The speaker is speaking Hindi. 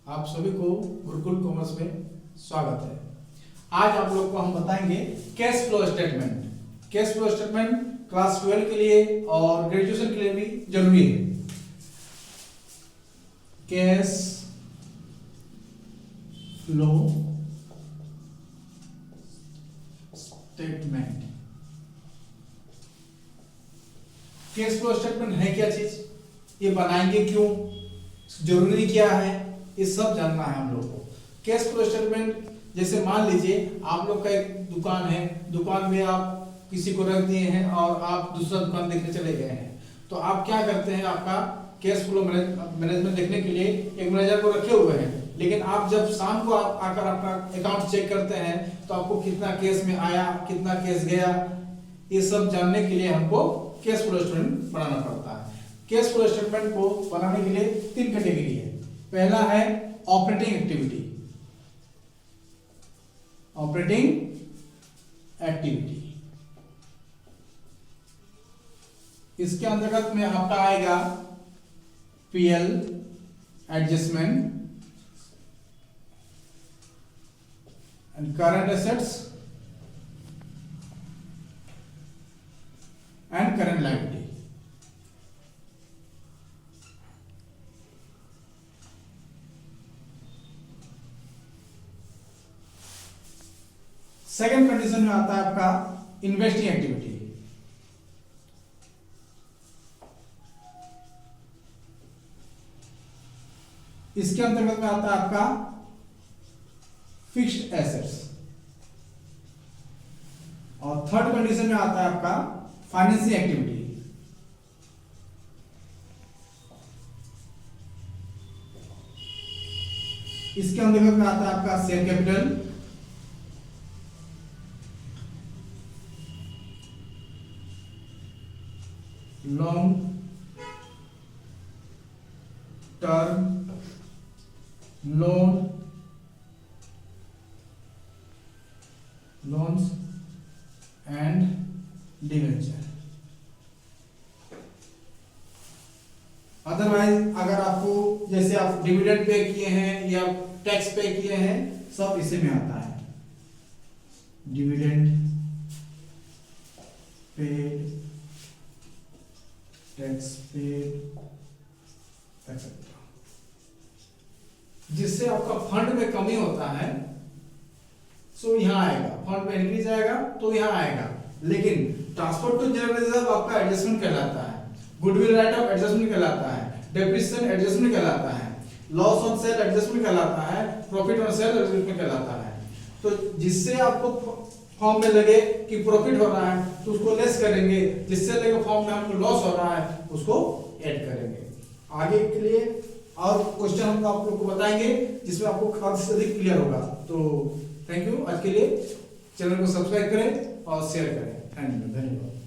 आप सभी को गुरुकुल कॉमर्स में स्वागत है। आज आप लोग को हम बताएंगे cash flow statement. Cash flow statement class 12 के लिए और ग्रेजुएशन के लिए भी जरूरी है। Cash flow statement. Cash flow statement है क्या चीज, ये बनाएंगे क्यों, जरूरी क्या है, ये सब जानना है हम लोग को। कैश फ्लो स्टेटमेंट जैसे मान लीजिए आप लोग का एक दुकान है, दुकान में आप किसी को रख दिए हैं और आप दूसरा दुकान देखने चले गए हैं, तो आप क्या करते हैं, आपका कैश फ्लो मैनेजमेंट देखने के लिए एक मैनेजर को रखे हुए हैं, लेकिन आप जब शाम को आकर अपना अकाउंट चेक करते हैं तो आपको कितना कैश में आया, कितना कैश गया, ये सब जानने के लिए हमको कैश फ्लो स्टेटमेंट बनाना पड़ता है। कैश फ्लो स्टेटमेंट को बनाने के लिए 3 कैटेगरी है। पहला है ऑपरेटिंग एक्टिविटी। इसके अंतर्गत में आपका आएगा PL adjustment and current assets and current liability. Second condition में आता है आपका इन्वेस्टिंग एक्टिविटी। इसके अंतर्गत में आता है आपका फिक्स्ड एसेट्स। और थर्ड कंडीशन में आता है आपका फाइनेंसिंग एक्टिविटी। इसके अंतर्गत में आता है आपका share capital, long term loans and debenture. Otherwise अगर आपको जैसे आप डिविडेंड पे किए हैं या टैक्स पे किए हैं, सब इसी में आता है। Dividend paid, tax paid, etcetera. जिससे आपका फंड में कमी होता है सो यहां आएगा, फंड में इंक्रीज आएगा तो यहां आएगा, लेकिन ट्रांसफर टू जनरल रिजर्व आपका एडजस्टमेंट कहलाता है, गुडविल राइट ऑफ एडजस्टमेंट कहलाता है, डेप्रिसिएशन एडजस्टमेंट कहलाता है, लॉस ऑन सेल एडजस्टमेंट कहलाता है, प्रॉफिट ऑन सेल एडजस्टमेंट कहलाता है। तो जिससे आपको फॉर्म में लगे कि प्रॉफिट हो रहा है तो उसको लेस करेंगे, जिससे लगे फॉर्म में हमको लॉस हो रहा है उसको ऐड करेंगे। आगे के लिए और क्वेश्चन हम आप लोग को बताएंगे जिसमें आपको खास से अधिक क्लियर होगा। तो थैंक यू। आज के लिए चैनल को सब्सक्राइब करें और शेयर करें। थैंक यू, धन्यवाद।